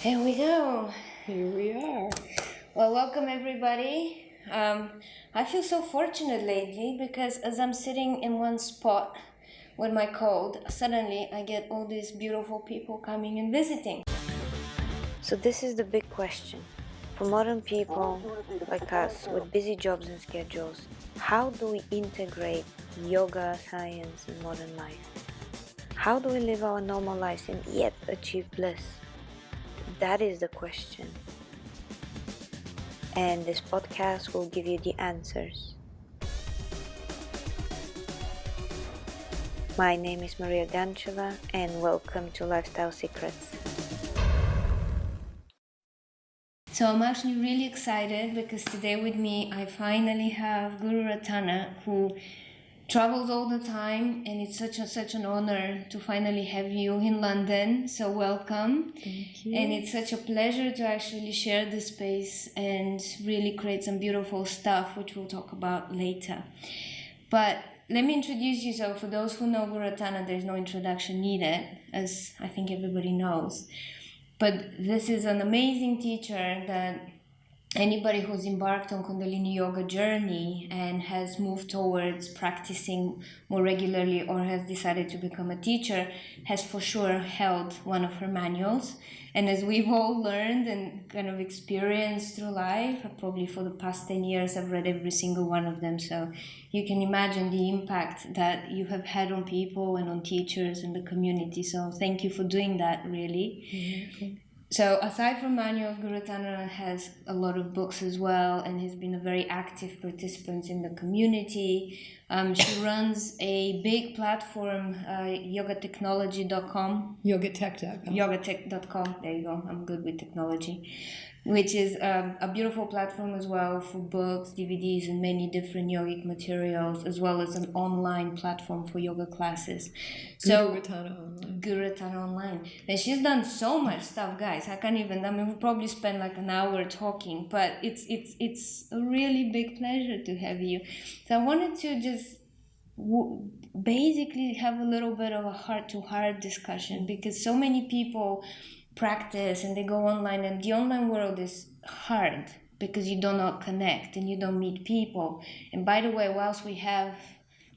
Here we go. Here we are. Well, welcome everybody. I feel so fortunate lately because as I'm sitting in one spot with my cold, suddenly I get all these beautiful people coming and visiting. So this is the big question. For modern people like us with busy jobs and schedules, how do we integrate yoga, science, and modern life? How do we live our normal lives and yet achieve bliss? That is the question. And this podcast will give you the answers. My name is Mariya Guru and welcome to Lifestyle Secrets. So I'm actually really excited because today with me I finally have Guru Rattana, who travels all the time, and it's such an honor to finally have you in London. So welcome. Thank you. And it's such a pleasure to actually share this space and really create some beautiful stuff, which we'll talk about later. But let me introduce you. So for those who know Guru Rattana, there's no introduction needed, as I think everybody knows. But this is an amazing teacher that anybody who's embarked on Kundalini Yoga journey and has moved towards practicing more regularly or has decided to become a teacher has for sure held one of her manuals. And as we've all learned and kind of experienced through life, probably for the past 10 years, I've read every single one of them. So you can imagine the impact that you have had on people and on teachers and the community. So thank you for doing that, really. Mm-hmm. So aside from manuals, Guru Rattana has a lot of books as well and has been a very active participant in the community. She runs a big platform, yogatechnology.com. Yogatech.com. Yogatech.com, there you go, I'm good with technology. Which is a beautiful platform as well for books, DVDs, and many different yogic materials, as well as an online platform for yoga classes. Guru Rattana Online. Guru Rattana Online. And she's done so much stuff, guys. We'll probably spend like an hour talking, but it's a really big pleasure to have you. So I wanted to just basically have a little bit of a heart-to-heart discussion, because so many people practice and they go online, and the online world is hard because you do not connect and you don't meet people. And by the way, whilst we have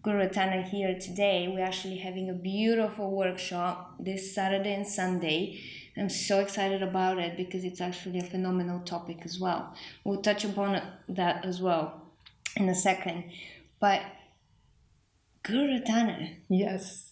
Guru Rattana here today, we're actually having a beautiful workshop this Saturday and Sunday. I'm so excited about it because it's actually a phenomenal topic as well. We'll touch upon that as well in a second. But Guru Rattana. Yes.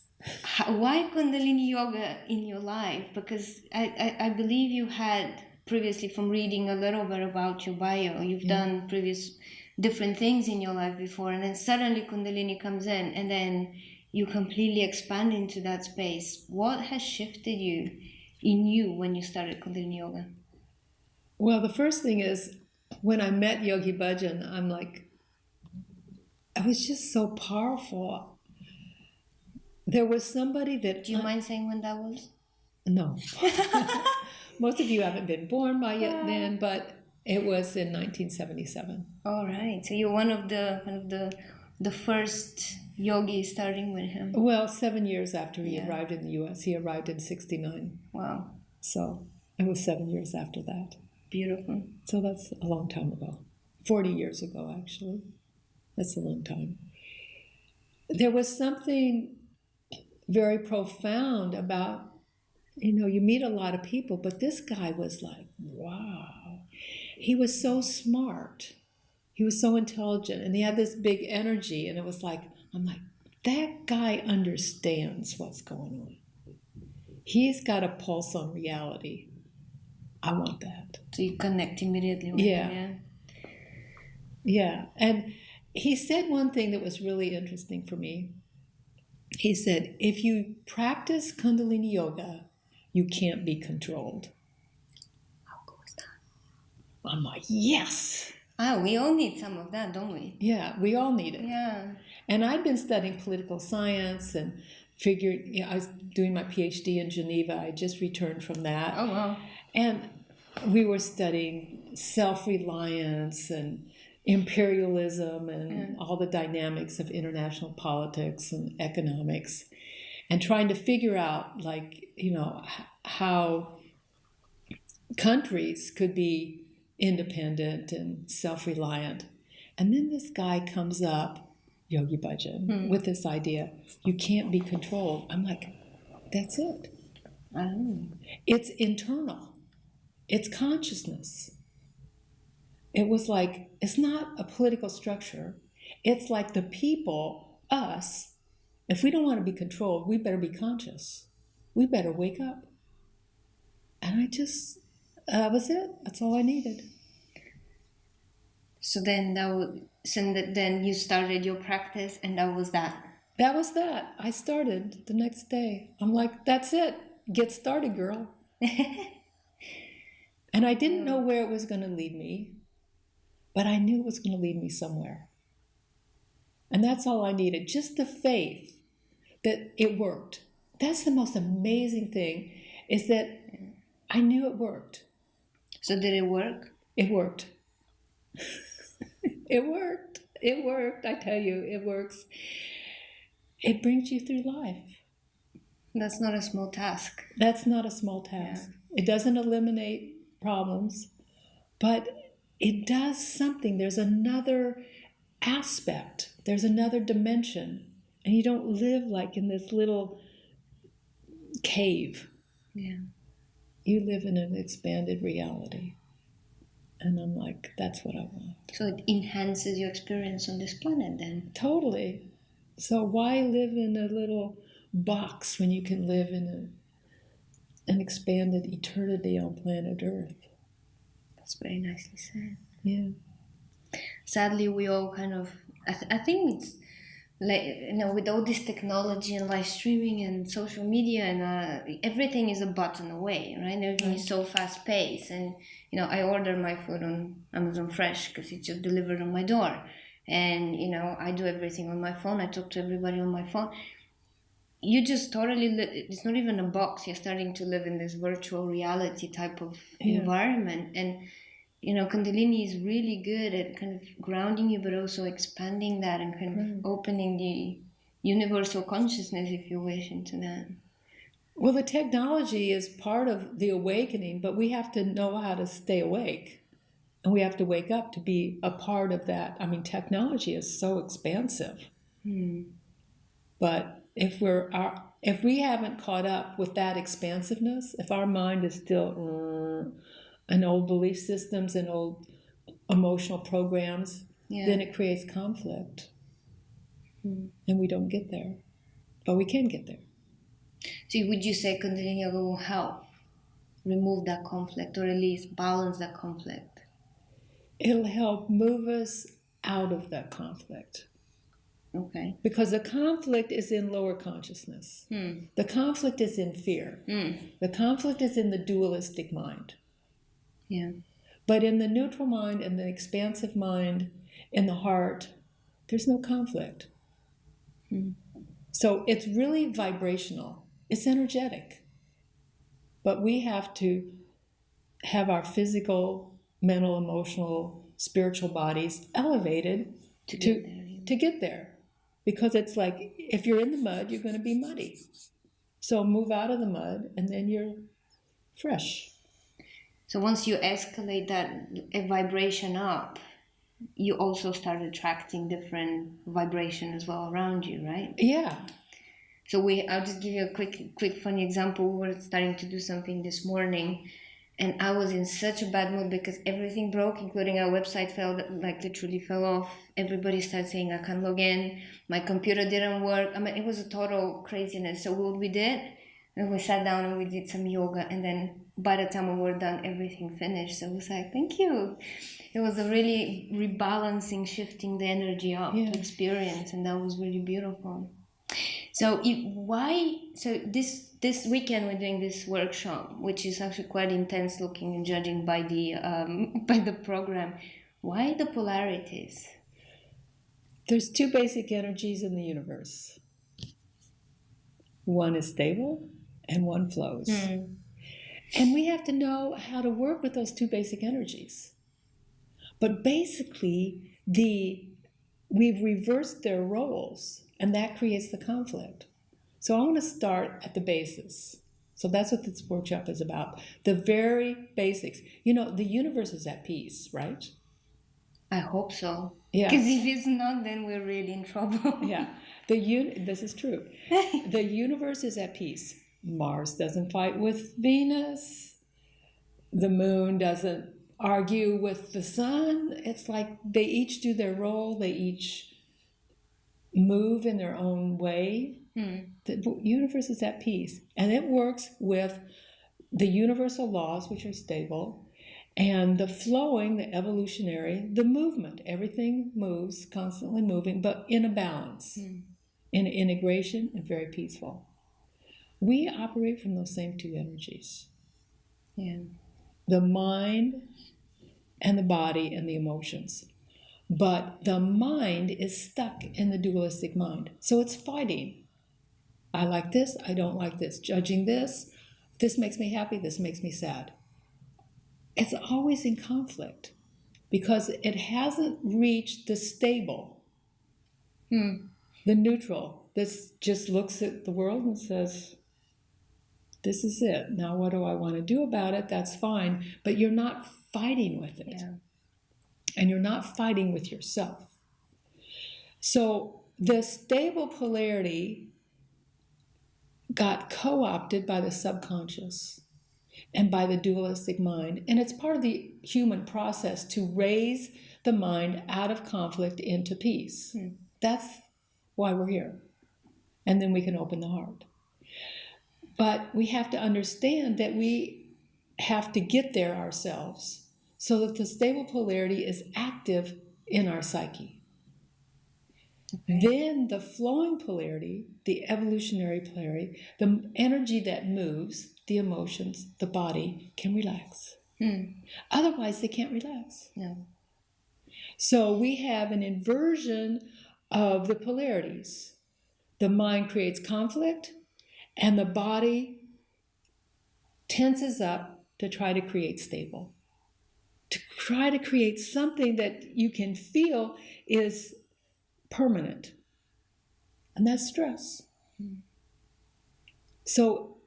Why Kundalini Yoga in your life? Because I believe you had previously, from reading a little bit about your bio, you've done previous different things in your life before, and then suddenly Kundalini comes in, and then you completely expand into that space. What has shifted in you when you started Kundalini Yoga? Well, the first thing is, when I met Yogi Bhajan, I'm like, it was just so powerful. There was somebody that... Do you mind saying when that was? No. Most of you haven't been born by yet then, but it was in 1977. All right. So you're one of the first yogis starting with him. Well, 7 years after he arrived in the U.S. He arrived in 1969. Wow. So it was 7 years after that. Beautiful. So that's a long time ago. 40 years ago, actually. That's a long time. There was something very profound about, you meet a lot of people, but this guy was like, wow. He was so smart. He was so intelligent, and he had this big energy, and it was like, I'm like, that guy understands what's going on. He's got a pulse on reality. I want that. So you connect immediately with him, Yeah. And he said one thing that was really interesting for me. He said, if you practice Kundalini Yoga, you can't be controlled. How cool is that? I'm like, yes. We all need some of that, don't we? Yeah, we all need it. Yeah. And I'd been studying political science and figured, I was doing my PhD in Geneva. I just returned from that. Oh, wow. And we were studying self-reliance and imperialism and all the dynamics of international politics and economics, and trying to figure out, how countries could be independent and self-reliant. And then this guy comes up, Yogi Bhajan, with this idea, you can't be controlled. I'm like, that's it. It's internal. It's consciousness. It was like, it's not a political structure. It's like the people, us, if we don't want to be controlled, we better be conscious. We better wake up. And that was it. That's all I needed. So then then you started your practice, and that was that. That was that. I started the next day. I'm like, that's it. Get started, girl. And I didn't know where it was going to lead me, but I knew it was going to lead me somewhere. And that's all I needed. Just the faith that it worked. That's the most amazing thing, is that I knew it worked. So did it work? It worked. It worked. It worked. I tell you, it works. It brings you through life. That's not a small task. That's not a small task. Yeah. It doesn't eliminate problems, but it does something. There's another aspect. There's another dimension. And you don't live like in this little cave. Yeah. You live in an expanded reality. And I'm like, that's what I want. So it enhances your experience on this planet then? Totally. So why live in a little box when you can live in an expanded eternity on planet Earth? That's very nicely said. Yeah. Sadly, we all kind of, I think it's like, with all this technology and live streaming and social media and everything is a button away, right? Everything is so fast paced. And, I order my food on Amazon Fresh because it's just delivered on my door. And, I do everything on my phone. I talk to everybody on my phone. You just totally, it's not even a box. You're starting to live in this virtual reality type of environment. And, Kundalini is really good at kind of grounding you, but also expanding that and kind of opening the universal consciousness, if you wish, into that. Well, the technology is part of the awakening, but we have to know how to stay awake. And we have to wake up to be a part of that. I mean, technology is so expansive. But if we haven't caught up with that expansiveness, if our mind is still in old belief systems and old emotional programs, then it creates conflict. And we don't get there. But we can get there. So would you say Kundalini Yoga will help remove that conflict, or at least balance that conflict? It'll help move us out of that conflict. Okay. Because the conflict is in lower consciousness. The conflict is in fear. The conflict is in the dualistic mind. Yeah. But in the neutral mind and the expansive mind, in the heart, there's no conflict. So it's really vibrational. It's energetic. But we have to have our physical, mental, emotional, spiritual bodies elevated to get there. Because it's like, if you're in the mud, you're going to be muddy. So move out of the mud, and then you're fresh. So once you escalate that vibration up, you also start attracting different vibration as well around you, right? Yeah. So I'll just give you a quick funny example. We were starting to do something this morning, and I was in such a bad mood because everything broke, including our website literally fell off. Everybody started saying, I can't log in. My computer didn't work. I mean, it was a total craziness. So what we did, and we sat down and we did some yoga, and then by the time we were done, everything finished. So it was like, thank you. It was a really rebalancing, shifting the energy up to experience, and that was really beautiful. So this weekend we're doing this workshop, which is actually quite intense looking and judging by the program. Why the polarities? There's two basic energies in the universe. One is stable and one flows. And we have to know how to work with those two basic energies. But basically, we've reversed their roles, and that creates the conflict. So I want to start at the basis. So that's what this workshop is about. The very basics. You know, the universe is at peace, right? I hope so. Yeah. Because if it's not, then we're really in trouble. Yeah. This is true. The universe is at peace. Mars doesn't fight with Venus. The moon doesn't argue with the sun. It's like they each do their role. They each move in their own way. The universe is at peace. And it works with the universal laws, which are stable, and the flowing, the evolutionary, the movement. Everything moves, constantly moving, but in a balance, in integration, and very peaceful. We operate from those same two energies. Yeah. The mind and the body and the emotions. But the mind is stuck in the dualistic mind. So it's fighting. I like this, I don't like this. Judging this makes me happy, this makes me sad. It's always in conflict because it hasn't reached the stable, the neutral. This just looks at the world and says, this is it. Now what do I want to do about it? That's fine. But you're not fighting with it. Yeah. And you're not fighting with yourself. So the stable polarity got co-opted by the subconscious and by the dualistic mind. And it's part of the human process to raise the mind out of conflict into peace. That's why we're here. And then we can open the heart. But we have to understand that we have to get there ourselves so that the stable polarity is active in our psyche. Okay. Then the flowing polarity, the evolutionary polarity, the energy that moves, the emotions, the body, can relax. Otherwise, they can't relax. No. So we have an inversion of the polarities. The mind creates conflict, and the body tenses up to try to create stable. To try to create something that you can feel is permanent. And that's stress. So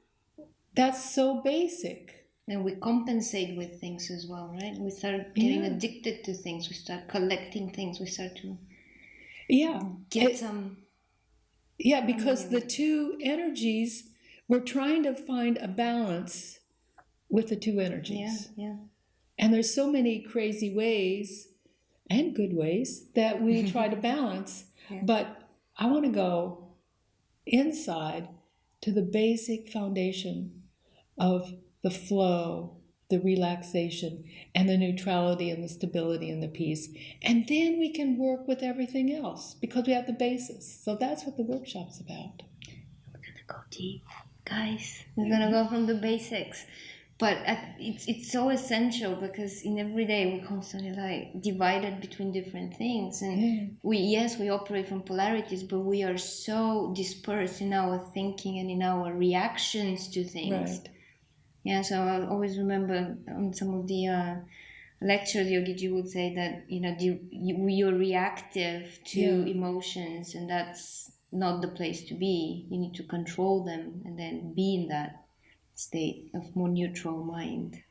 that's so basic. And we compensate with things as well, right? We start getting addicted to things. We start collecting things. We start to get some... Yeah, because the two energies, we're trying to find a balance with the two energies. Yeah. And there's so many crazy ways and good ways that we try to balance. But I want to go inside to the basic foundation of the flow, the relaxation, and the neutrality and the stability and the peace. And then we can work with everything else because we have the basis. So that's what the workshop's about. We're going to go deep, guys. We're going to go from the basics. But it's so essential because in every day we're constantly like divided between different things. And we operate from polarities, but we are so dispersed in our thinking and in our reactions to things. Right. Yeah, so I always remember on some of the lectures, Yogiji would say that, you're reactive to emotions, and that's not the place to be. You need to control them and then be in that state of more neutral mind.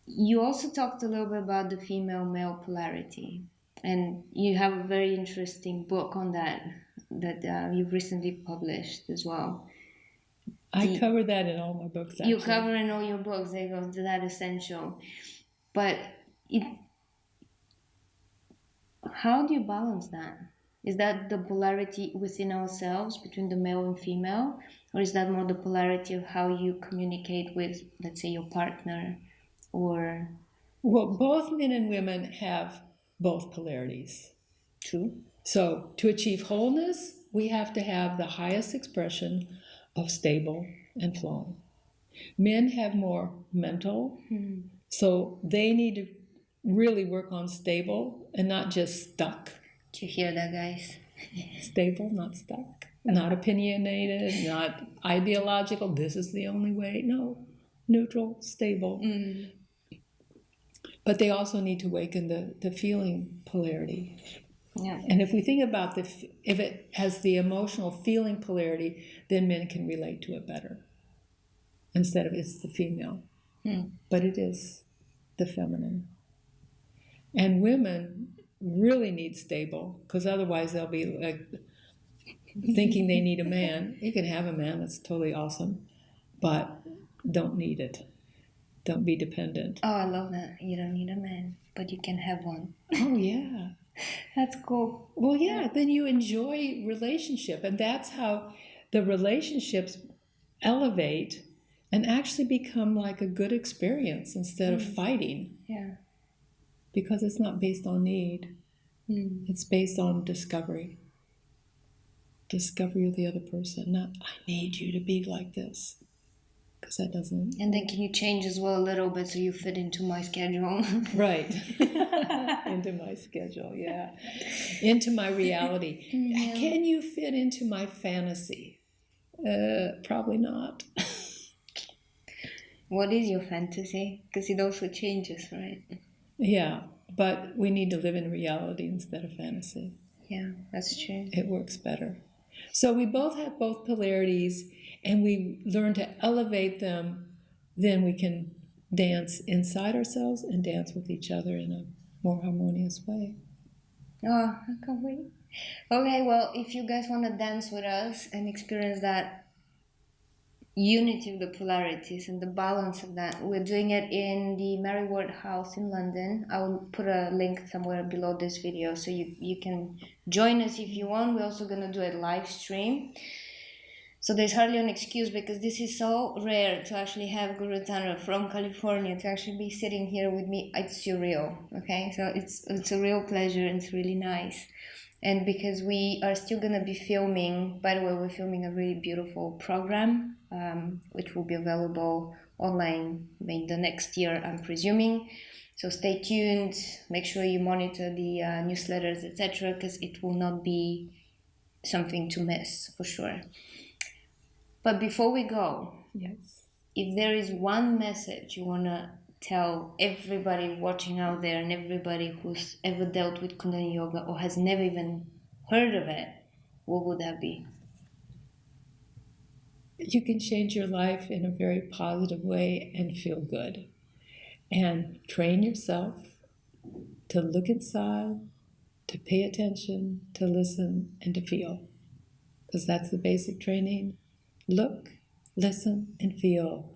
You also talked a little bit about the female-male polarity, and you have a very interesting book on that you've recently published as well. I cover that in all my books, actually. You cover in all your books, they go to that essential. But how do you balance that? Is that the polarity within ourselves between the male and female? Or is that more the polarity of how you communicate with, let's say, your partner? Or... Well, both men and women have both polarities. True. So to achieve wholeness, we have to have the highest expression of stable and flowing. Men have more mental, so they need to really work on stable and not just stuck. Do you hear that, guys? Stable, not stuck. Not opinionated, not ideological. This is the only way. No, neutral, stable. But they also need to awaken the feeling polarity. Yeah. And if we think about if it has the emotional feeling polarity, then men can relate to it better. instead of it's the female. But it is the feminine. And women really need stable, because otherwise they'll be like thinking they need a man. You can have a man, that's totally awesome, but don't need it. Don't be dependent. Oh, I love that. You don't need a man, but you can have one. Oh, yeah. That's cool. Well, yeah, then you enjoy relationship, and that's how the relationships elevate and actually become like a good experience instead of fighting. Yeah. Because it's not based on need. It's based on discovery. Discovery of the other person, not I need you to be like this. Because that doesn't... And then can you change as well a little bit so you fit into my schedule? Right. Into my schedule, yeah. Into my reality. Yeah. Can you fit into my fantasy? Probably not. What is your fantasy? Because it also changes, right? Yeah, but we need to live in reality instead of fantasy. Yeah, that's true. It works better. So we both have both polarities, and we learn to elevate them. Then we can dance inside ourselves and dance with each other in a more harmonious way. Oh, I can't wait. Okay, well, if you guys want to dance with us and experience that unity of the polarities and the balance of that, we're doing it in the Mariya Guru house in London. I will put a link somewhere below this video so you can join us if you want. We're also going to do a live stream. So there's hardly an excuse, because this is so rare to actually have Guru Rattana from California to actually be sitting here with me. It's surreal, okay? So it's a real pleasure, and it's really nice. And because we are still going to be filming, by the way, we're filming a really beautiful program, which will be available online maybe the next year, I'm presuming. So stay tuned, make sure you monitor the newsletters, etc., because it will not be something to miss, for sure. But before we go, Yes. if there is one message you want to tell everybody watching out there and everybody who's ever dealt with Kundalini Yoga or has never even heard of it, what would that be? You can change your life in a very positive way and feel good. And train yourself to look inside, to pay attention, to listen, and to feel. Because that's the basic training. Look, listen, and feel.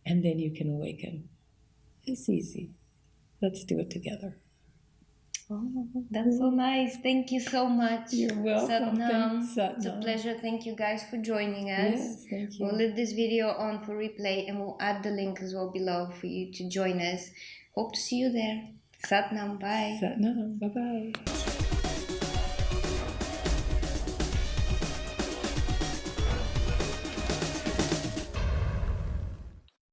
And then you can awaken. It's easy. Let's do it together. Oh, that's so nice. Thank you so much. You're welcome. Satnam. Thanks, It's a Satnam. pleasure. Thank you guys for joining us. Yes, thank you. We'll leave this video on for replay, and we'll add the link as well below for you to join us. Hope to see you there. Satnam. Bye. Satnam. Bye-bye.